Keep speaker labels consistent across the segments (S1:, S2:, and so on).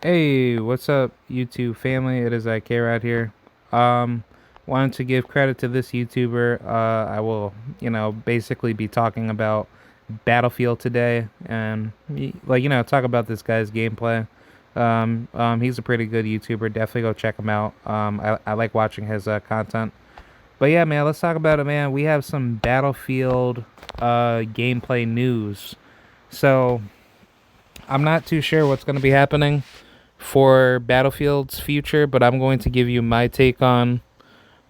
S1: Hey, what's up, YouTube family? It is IK right here. Um, Wanted to give credit to this YouTuber. I will, basically be talking about Battlefield today, and talk about this guy's gameplay. He's a pretty good YouTuber. Definitely go check him out. I like watching his content. But yeah, man, let's talk about it, man. We have some Battlefield gameplay news. So I'm not too sure what's going to be happening for Battlefield's future, but I'm going to give you my take on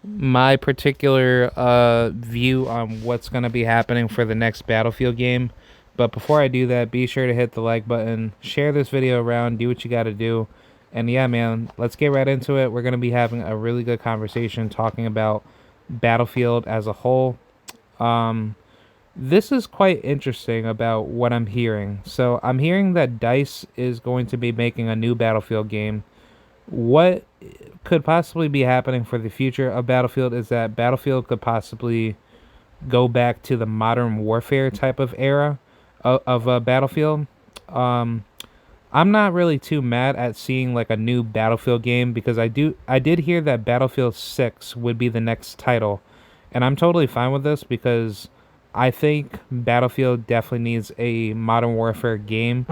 S1: my particular view on what's going to be happening for the next Battlefield game. But before I do that, be sure to hit the like button, share this video around, do what you got to do. And yeah, man, let's get right into it. We're going to be having a really good conversation talking about Battlefield as a whole. Um, this is quite interesting about what I'm hearing. So I'm hearing that DICE is going to be making a new Battlefield game. What could possibly be happening for the future of Battlefield is that Battlefield could possibly go back to the modern warfare type of era of Battlefield. Um, I'm not really too mad at seeing like a new Battlefield game because I did hear that Battlefield 6 would be the next title, and I'm totally fine with this because I think Battlefield definitely needs a Modern Warfare game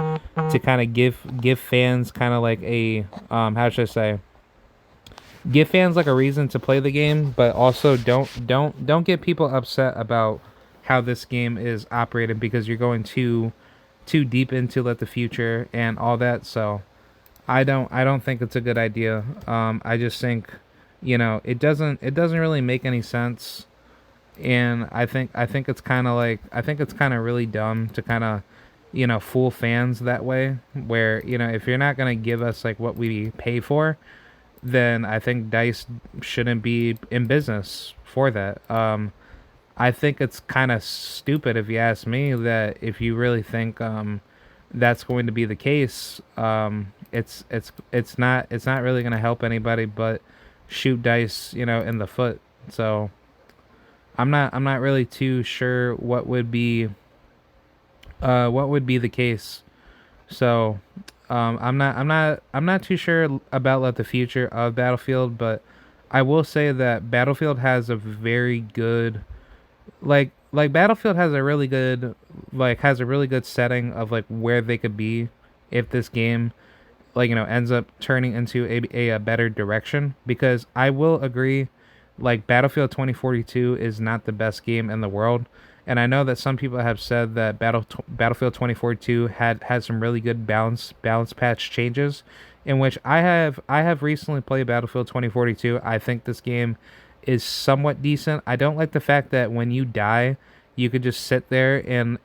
S1: to kind of give fans kind of like a how should I say, give fans like a reason to play the game, but also don't get people upset about how this game is operated because you're going too deep into like the future and all that. So I don't think it's a good idea. I just think, it doesn't really make any sense, and I think it's kind of like I think it's kind of really dumb to kind of fool fans that way. Where if you're not gonna give us like what we pay for, then I think Dice shouldn't be in business for that. I think it's kind of stupid if you ask me that if you really think that's going to be the case, it's not really going to help anybody but shoot Dice, in the foot. So I'm not really too sure what would be the case. So I'm not too sure about like the future of Battlefield, but I will say that Battlefield has a very good Battlefield has a really good has a really good setting of like where they could be if this game ends up turning into a better direction, because I will agree like Battlefield 2042 is not the best game in the world, and I know that some people have said that Battlefield 2042 had some really good balance patch changes, in which I have recently played Battlefield 2042. I think this game is somewhat decent. I don't like the fact that when you die, you could just sit there and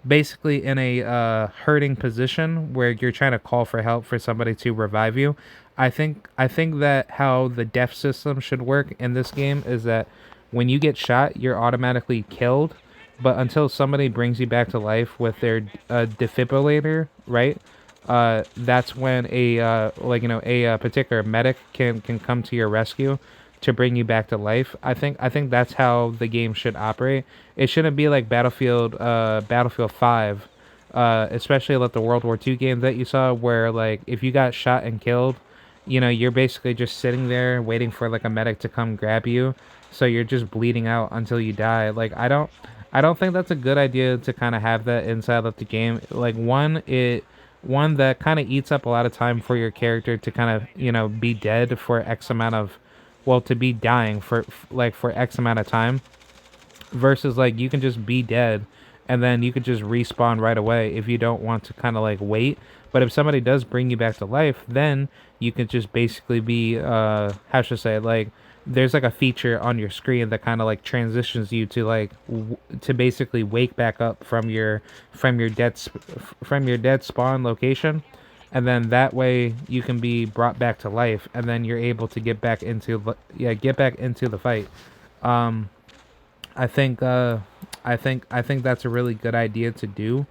S1: basically in a hurting position where you're trying to call for help for somebody to revive you. I think that how the death system should work in this game is that when you get shot, you're automatically killed, but until somebody brings you back to life with their defibrillator, right? That's when a particular medic can come to your rescue to bring you back to life. I think that's how the game should operate. It shouldn't be like Battlefield 5, especially like the World War II game that you saw, where like if you got shot and killed, you're basically just sitting there waiting for like a medic to come grab you. So you're just bleeding out until you die. Like I don't think that's a good idea to kind of have that inside of the game. Like one that kind of eats up a lot of time for your character to kind of be dead for X amount of, well, to be dying for X amount of time, versus like you can just be dead and then you could just respawn right away if you don't want to kind of like wait. But if somebody does bring you back to life, then you can just basically be how should I say it? Like there's like a feature on your screen that kind of like transitions you to like to basically wake back up from your dead spawn location, and then that way you can be brought back to life, and then you're able to get back into the fight. um I think I think that's a really good idea to do.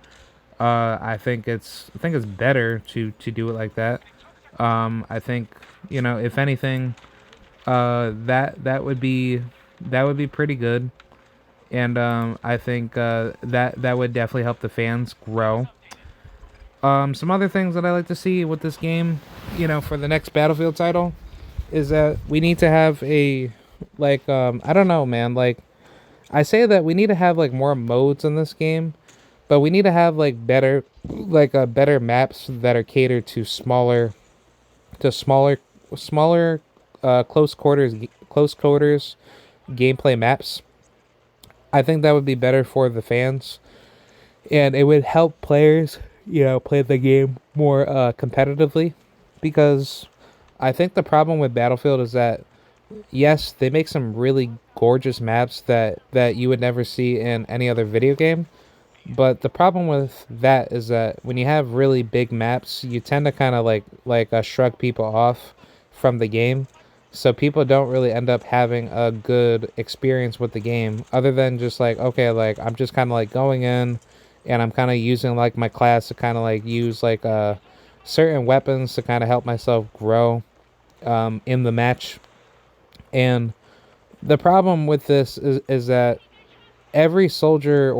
S1: I think it's better to do it like that. I think, if anything, that would be pretty good, and I think that would definitely help the fans grow. Some other things that I like to see with this game, for the next Battlefield title, is that we need to have I don't know, man. Like, I say that we need to have like more modes in this game, but we need to have better maps that are catered to smaller, smaller, close quarters gameplay maps. I think that would be better for the fans, and it would help players, play the game more competitively, because I think the problem with Battlefield is that yes, they make some really gorgeous maps that you would never see in any other video game. But the problem with that is that when you have really big maps, you tend to kind of shrug people off from the game. So people don't really end up having a good experience with the game, other than just like, okay, like I'm just kind of like going in, and I'm kind of using like my class to kind of like use certain weapons to kind of help myself grow in the match. And the problem with this is that every soldier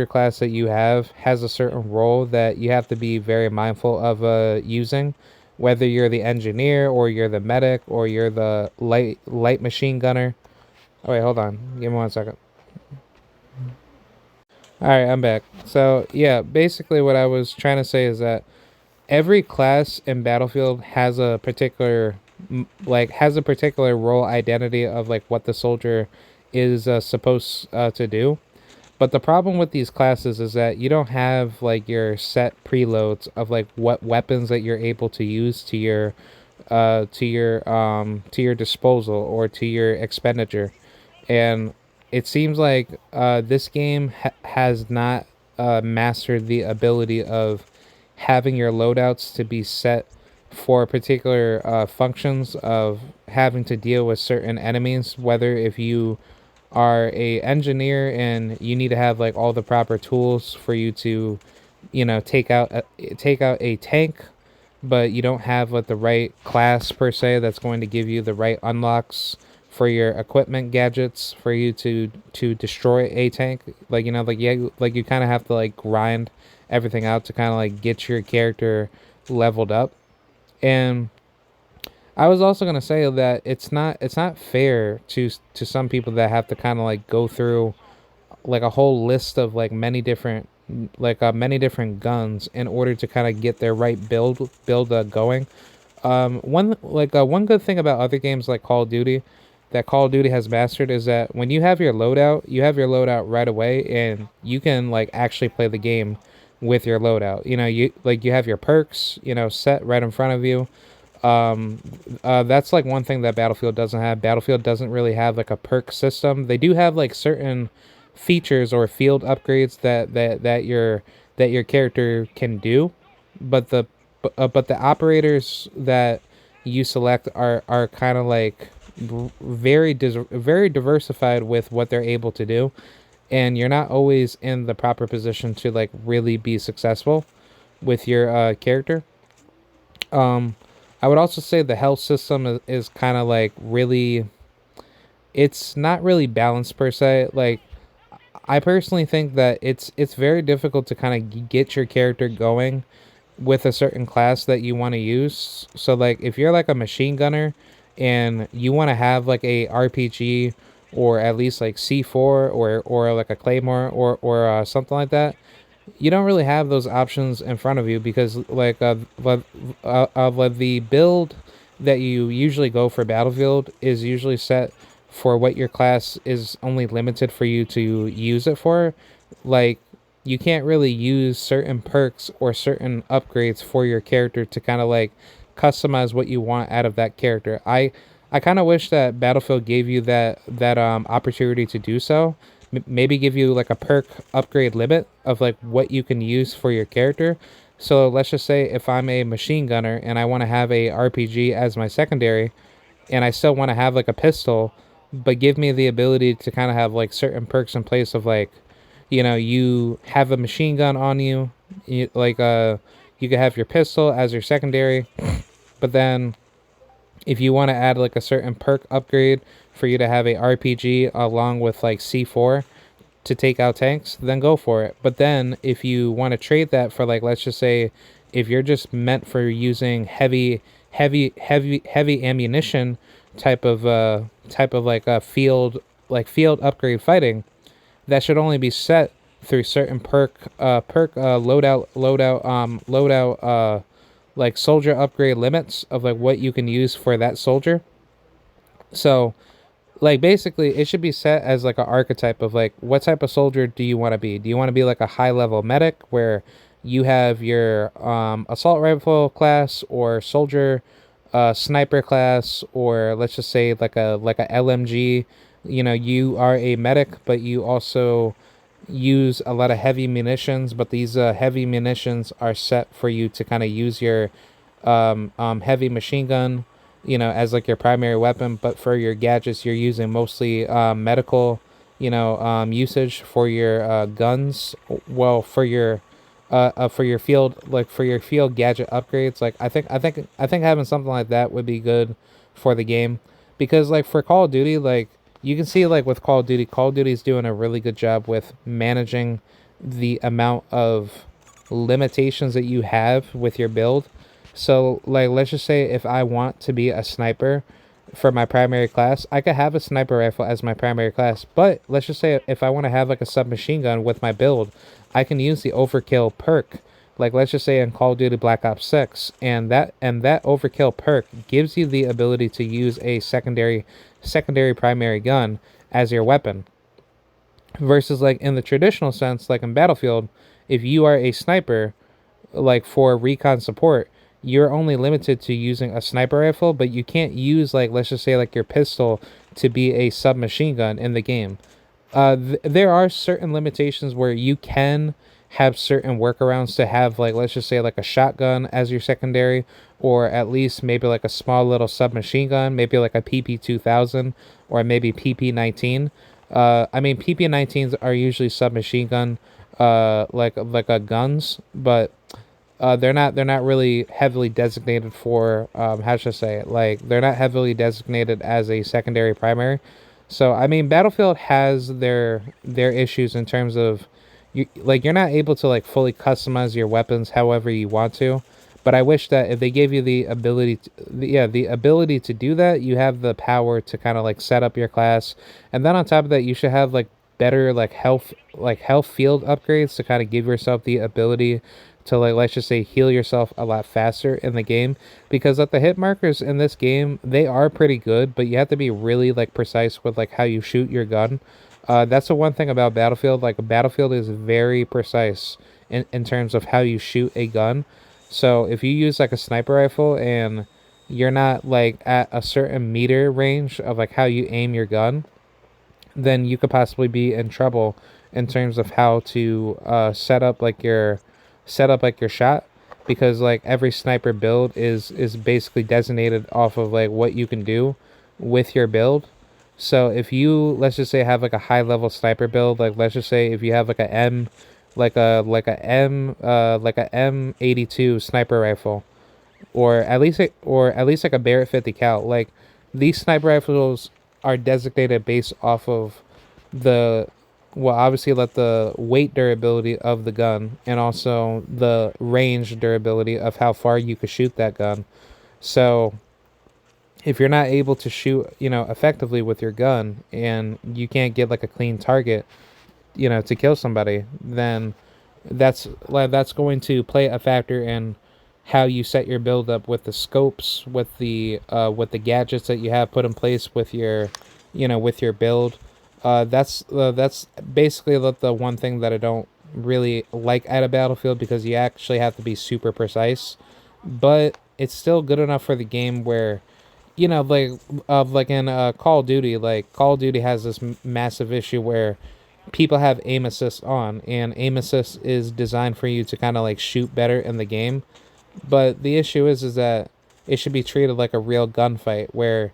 S1: class that you have has a certain role that you have to be very mindful of using, whether you're the engineer or you're the medic or you're the light machine gunner. Oh wait, hold on, give me 1 second. All right, I'm back. So yeah, basically what I was trying to say is that every class in Battlefield has a particular role identity of like what the soldier is supposed to do. But the problem with these classes is that you don't have like your set preloads of like what weapons that you're able to use to your disposal or to your expenditure. And it seems like this game has not mastered the ability of having your loadouts to be set for particular functions of having to deal with certain enemies, whether if you are a engineer and you need to have like all the proper tools for you to take out a tank, but you don't have like the right class per se that's going to give you the right unlocks for your equipment gadgets for you to destroy a tank. Like, like you kind of have to like grind everything out to kind of like get your character leveled up. And I was also gonna say that it's not fair to some people that have to kind of like go through like a whole list of like many different guns in order to kind of get their right build going. One good thing about other games like Call of Duty that Call of Duty has mastered is that when you have your loadout right away, and you can like actually play the game with your loadout. You have your perks, set right in front of you. That's like one thing that Battlefield doesn't have. Battlefield doesn't really have like a perk system. They do have like certain features or field upgrades that your character can do, but the operators that you select are kind of like very diversified with what they're able to do, and you're not always in the proper position to like really be successful with your character. Um, I would also say the health system is kind of like really, it's not really balanced per se. Like, I personally think that it's very difficult to kind of get your character going with a certain class that you want to use. So like if you're like a machine gunner and you want to have like a RPG or at least like C4 or like a Claymore or something like that, you don't really have those options in front of you, because the build that you usually go for Battlefield is usually set for what your class is only limited for you to use it for. Like, you can't really use certain perks or certain upgrades for your character to kind of like customize what you want out of that character. I kind of wish that Battlefield gave you that opportunity to do so. Maybe give you like a perk upgrade limit of like what you can use for your character. So let's just say if I'm a machine gunner and I want to have a RPG as my secondary, and I still want to have like a pistol, but give me the ability to kind of have like certain perks in place of like, you have a machine gun on you, you can have your pistol as your secondary, but then if you want to add like a certain perk upgrade for you to have a RPG along with like C4 to take out tanks, then go for it. But then if you want to trade that for, like, let's just say if you're just meant for using heavy ammunition type of like a field upgrade fighting, that should only be set through certain loadout like soldier upgrade limits of like what you can use for that soldier. So like basically it should be set as like an archetype of like what type of soldier do you want to be. Do you want to be like a high level medic where you have your assault rifle class or soldier sniper class, or let's just say like a LMG. You know, you are a medic but you also use a lot of heavy munitions, but these heavy munitions are set for you to kind of use your heavy machine gun, you know, as like your primary weapon. But for your gadgets, you're using mostly medical, usage for your guns. Well, for your field, like for your field gadget upgrades, like I think having something like that would be good for the game, because like for Call of Duty, like you can see like with Call of Duty is doing a really good job with managing the amount of limitations that you have with your build. So like let's just say if I want to be a sniper for my primary class, I could have a sniper rifle as my primary class. But let's just say if I want to have like a submachine gun with my build, I can use the overkill perk. Like let's just say in Call of Duty Black Ops 6, and that overkill perk gives you the ability to use a secondary primary gun as your weapon. Versus like in the traditional sense, like in Battlefield, if you are a sniper, like for recon support, you're only limited to using a sniper rifle, but you can't use like let's just say like your pistol to be a submachine gun in the game. There are certain limitations where you can have certain workarounds to have like let's just say like a shotgun as your secondary, or at least maybe like a small little submachine gun, maybe like a PP 2000 or maybe PP 19. I mean PP 19s are usually submachine gun like a guns, but they're not really heavily designated for how should I say it, like they're not heavily designated as a secondary primary. So I mean Battlefield has their issues in terms of you're not able to like fully customize your weapons however you want to. But I wish that if they gave you the ability the ability to do that, you have the power to kind of like set up your class. And then on top of that, you should have like better health field upgrades to kind of give yourself the ability to like let's just say heal yourself a lot faster in the game, because like the hit markers in this game, they are pretty good, but you have to be really like precise with like how you shoot your gun. That's the one thing about Battlefield. Like Battlefield is very precise in terms of how you shoot a gun. So if you use like a sniper rifle and you're not like at a certain meter range of like how you aim your gun, then you could possibly be in trouble in terms of how to set up like your shot, because like every sniper build is basically designated off of like what you can do with your build. So if you let's just say have like a high level sniper build, like let's just say if you have like a M like a M82 sniper rifle, or at least like a Barrett 50 cal, like these sniper rifles are designated based off of the well obviously like the weight durability of the gun and also the range durability of how far you could shoot that gun. So if you're not able to shoot, effectively with your gun, and you can't get like a clean target, to kill somebody, then that's going to play a factor in how you set your build up with the scopes, with the gadgets that you have put in place with your, with your build. That's basically the one thing that I don't really like at a Battlefield, because you actually have to be super precise, but it's still good enough for the game where like in Call of Duty, like Call of Duty has this massive issue where people have aim assist on, and aim assist is designed for you to kind of like shoot better in the game. But the issue is that it should be treated like a real gunfight, where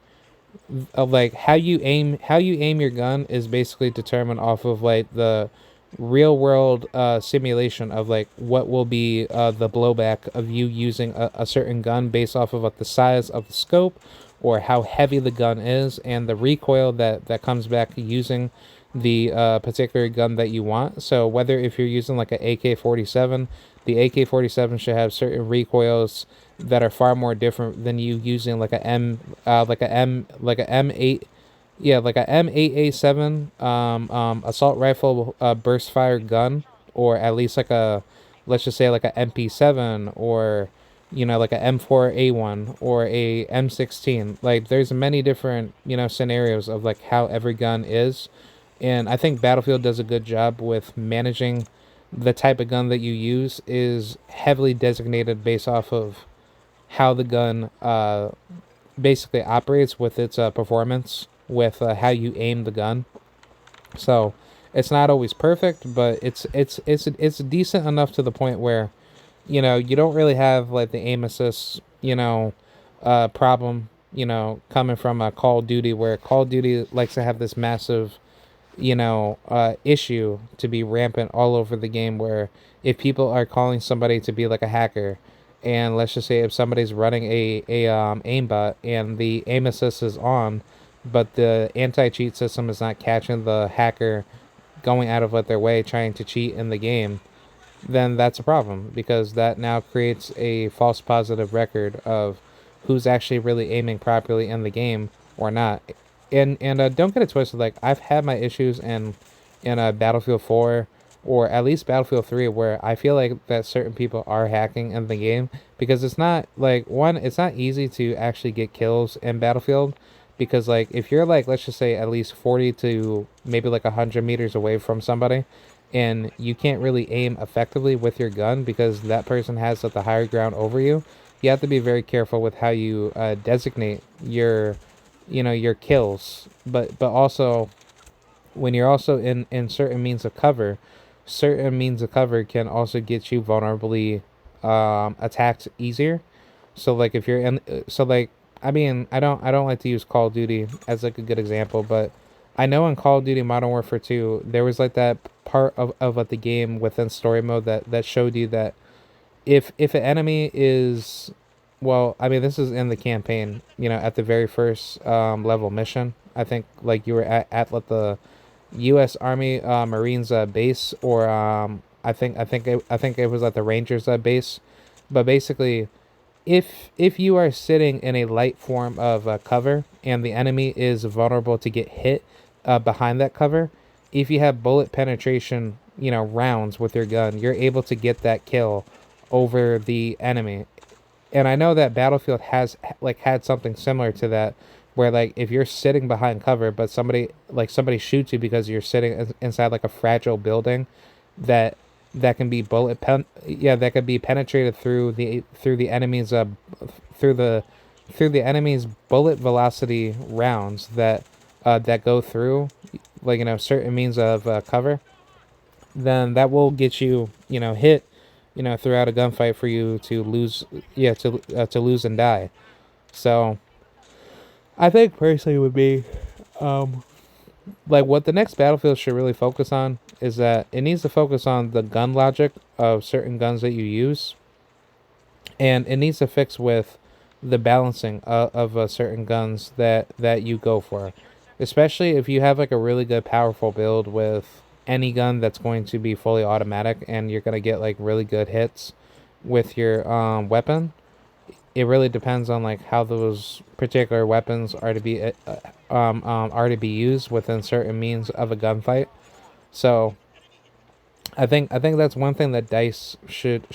S1: like how you aim your gun is basically determined off of like the real world simulation of like what will be the blowback of you using a certain gun based off of like the size of the scope, or how heavy the gun is, and the recoil that comes back using the particular gun that you want. So whether if you're using like a AK-47, the AK-47 should have certain recoils that are far more different than you using like like a M8, yeah, like a M8A7 assault rifle burst fire gun, or at least like a, let's just say like a MP7, or like a M4A1 or a M16. Like there's many different, scenarios of like how every gun is. And I think Battlefield does a good job with managing the type of gun that you use is heavily designated based off of how the gun basically operates with its performance, with how you aim the gun. So it's not always perfect, but it's decent enough to the point where you don't really have like the aim assist problem coming from a Call of Duty, where Call of Duty likes to have this massive issue to be rampant all over the game, where if people are calling somebody to be like a hacker, and let's just say if somebody's running a aimbot and the aim assist is on, but the anti-cheat system is not catching the hacker going out of their way trying to cheat in the game, then that's a problem, because that now creates a false positive record of who's actually really aiming properly in the game or not. And don't get it twisted. Like I've had my issues in Battlefield 4, or at least Battlefield 3, where I feel like that certain people are hacking in the game, because it's not like, one, it's not easy to actually get kills in Battlefield, because like if you're like, let's just say at least 40 to maybe like 100 meters away from somebody, and you can't really aim effectively with your gun because that person has like the higher ground over you, you have to be very careful with how you designate your kills. But also, when you're also in certain means of cover can also get you vulnerably attacked easier. So like if you're in, so like, I mean, I don't like to use Call of Duty as like a good example, but I know in Call of Duty Modern Warfare 2 there was like that part of like the game within story mode that showed you that if an enemy is, well, I mean, this is in the campaign, at the very first level mission. I think like you were at like the U.S. Army Marines base, or I think it was at the Rangers base. But basically, if you are sitting in a light form of cover and the enemy is vulnerable to get hit behind that cover, if you have bullet penetration, rounds with your gun, you're able to get that kill over the enemy. And I know that Battlefield has like had something similar to that, where like if you're sitting behind cover but somebody shoots you because you're sitting inside like a fragile building, that that can be that could be penetrated through the enemy's through the through the enemy's bullet velocity rounds that go through like certain means of cover, then that will get you hit throughout a gunfight for you to lose, to lose and die. So I think personally would be like what the next Battlefield should really focus on is that it needs to focus on the gun logic of certain guns that you use, and it needs to fix with the balancing of certain guns that you go for, especially if you have like a really good powerful build with any gun that's going to be fully automatic and you're going to get like really good hits with your weapon. It really depends on like how those particular weapons are to be used within certain means of a gunfight. So I think that's one thing that Dice should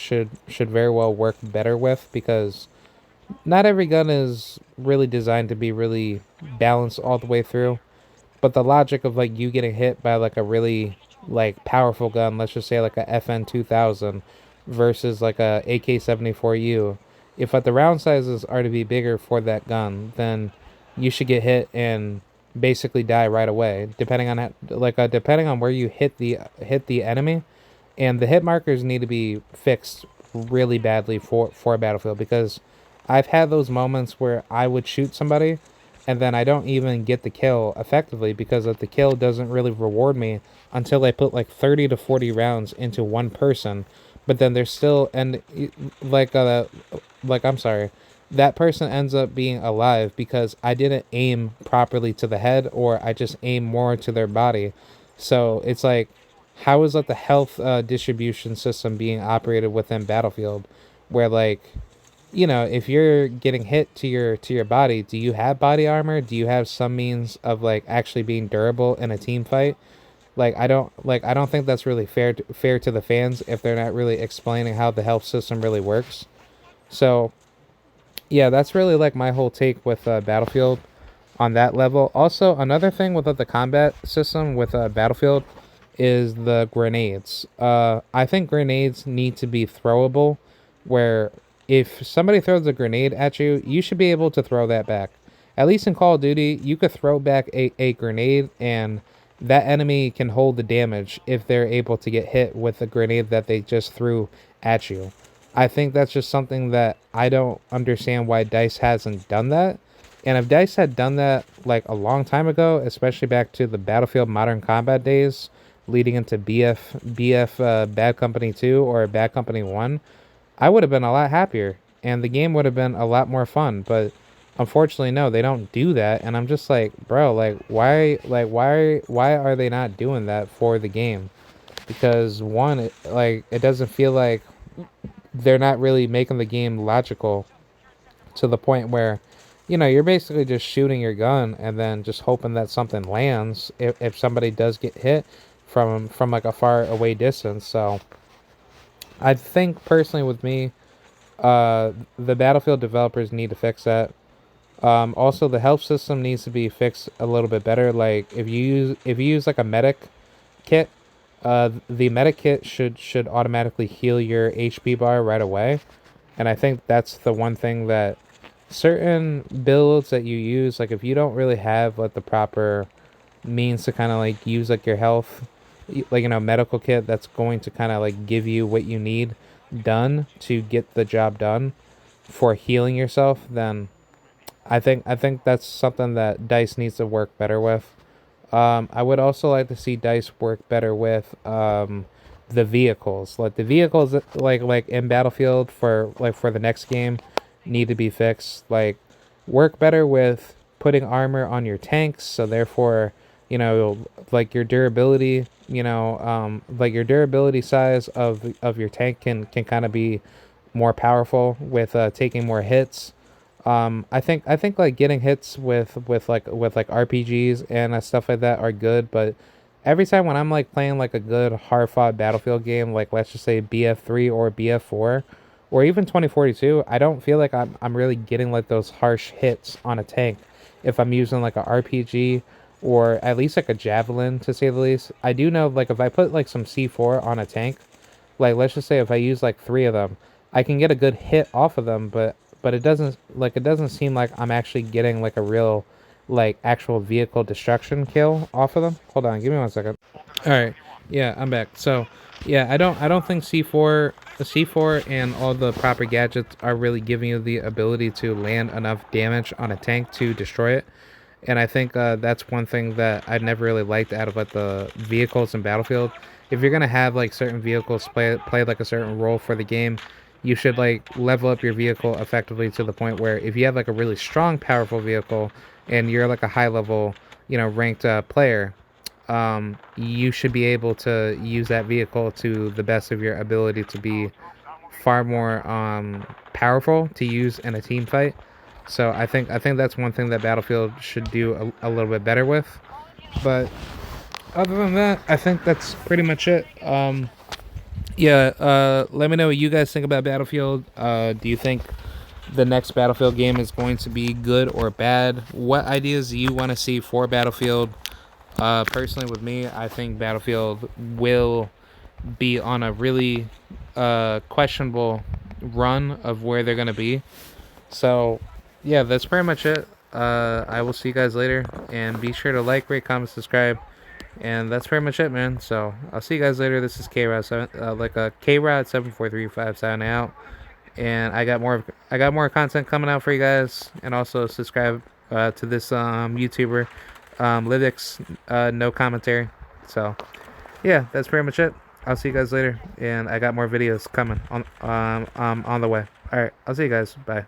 S1: very well work better with, because not every gun is really designed to be really balanced all the way through. But the logic of like you getting hit by like a really like powerful gun, let's just say like a FN 2000 versus like a AK-74U, if like the round sizes are to be bigger for that gun, then you should get hit and basically die right away, depending on depending on where you hit the enemy. And the hit markers need to be fixed really badly for a Battlefield, because I've had those moments where I would shoot somebody and then I don't even get the kill effectively, because the kill doesn't really reward me until I put like 30 to 40 rounds into one person. But then there's still, and like I'm sorry, that person ends up being alive because I didn't aim properly to the head, or I just aim more to their body. So it's like, how is like the health distribution system being operated within Battlefield, where like, you know, if you're getting hit to your body, do you have body armor? Do you have some means of like actually being durable in a team fight? I don't think that's really fair to the fans if they're not really explaining how the health system really works. So yeah, that's really like my whole take with Battlefield on that level. Also, another thing with the combat system with Battlefield is the grenades. I think grenades need to be throwable, where if somebody throws a grenade at you, you should be able to throw that back. At least in Call of Duty, you could throw back a grenade and that enemy can hold the damage if they're able to get hit with the grenade that they just threw at you. I think that's just something that I don't understand why DICE hasn't done that. And if DICE had done that like a long time ago, especially back to the Battlefield Modern Combat days, leading into BF Bad Company 2 or Bad Company 1, I would have been a lot happier and the game would have been a lot more fun. But unfortunately, no, they don't do that. And I'm just like, bro, why are they not doing that for the game? Because one, it doesn't feel like they're not really making the game logical to the point where, you know, you're basically just shooting your gun and then just hoping that something lands if somebody does get hit from like a far away distance. So I think personally with me, the Battlefield developers need to fix that. Also, the health system needs to be fixed a little bit better. Like if you use like a medic kit, the medic kit should automatically heal your HP bar right away. And I think that's the one thing that certain builds that you use, like if you don't really have like the proper means to kind of like use like your health, like, you know, medical kit that's going to kind of like give you what you need done to get the job done for healing yourself, then I think that's something that DICE needs to work better with. I would also like to see DICE work better with the vehicles. Like the vehicles like in Battlefield for the next game need to be fixed. Like work better with putting armor on your tanks, so therefore, you know, like your durability, like your durability size of your tank can kind of be more powerful with taking more hits. I think like getting hits with RPGs and stuff like that are good, but every time when I'm like playing like a good hard fought Battlefield game, like let's just say BF3 or BF4 or even 2042, I don't feel like I'm really getting like those harsh hits on a tank if I'm using like a RPG or at least like a javelin, to say the least. I do know like if I put like some C4 on a tank, like let's just say if I use like 3 of them, I can get a good hit off of them, but it doesn't seem like I'm actually getting like a real like actual vehicle destruction kill off of them. Hold on, give me 1 second. All right, yeah, I'm back. So yeah, I don't think C4 and all the proper gadgets are really giving you the ability to land enough damage on a tank to destroy it. And I think that's one thing that I never really liked out of like the vehicles in Battlefield. If you're gonna have like certain vehicles play like a certain role for the game, you should like level up your vehicle effectively to the point where if you have like a really strong, powerful vehicle and you're like a high level, ranked player, you should be able to use that vehicle to the best of your ability to be far more powerful to use in a team fight. So I think that's one thing that Battlefield should do a little bit better with. But other than that, I think that's pretty much it. Yeah, let me know what you guys think about Battlefield. Do you think the next Battlefield game is going to be good or bad? What ideas do you want to see for Battlefield? Personally, with me, I think Battlefield will be on a really questionable run of where they're going to be. So, yeah, that's pretty much it. I will see you guys later, and be sure to like, rate, comment, subscribe, and that's pretty much it, man. So I'll see you guys later. This is Krod 7435 signing out, and I got more content coming out for you guys, and also subscribe to this YouTuber, Livix, no commentary. So yeah, that's pretty much it. I'll see you guys later, and I got more videos coming on the way. All right, I'll see you guys. Bye.